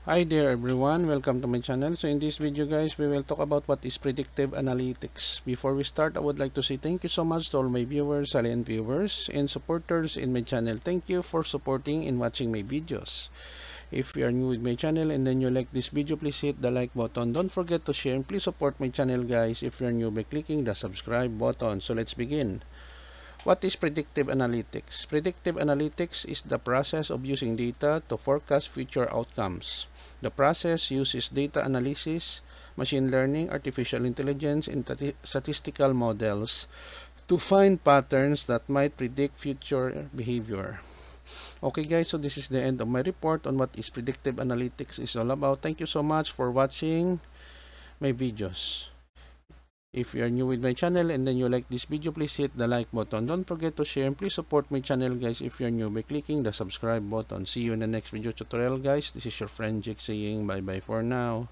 Hi there everyone, welcome to my channel. So in this video guys, we will talk about what is predictive analytics. Before we start, I would like to say thank you so much to all my viewers, silent viewers, and supporters in my channel. Thank you for supporting and watching my videos. If you are new with my channel and then you like this video, please hit the like button. Don't forget to share and please support my channel guys if you are new by clicking the subscribe button. So let's begin. What is predictive analytics? Predictive analytics is the process of using data to forecast future outcomes. The process uses data analysis, machine learning, artificial intelligence, and statistical models to find patterns that might predict future behavior. Okay guys, so this is the end of my report on what is predictive analytics is all about. Thank you so much for watching my videos. If you are new with my channel and then you like this video, please hit the like button. Don't forget to share and please support my channel guys if you are new by clicking the subscribe button. See you in the next video tutorial guys. This is your friend Jake saying bye bye for now.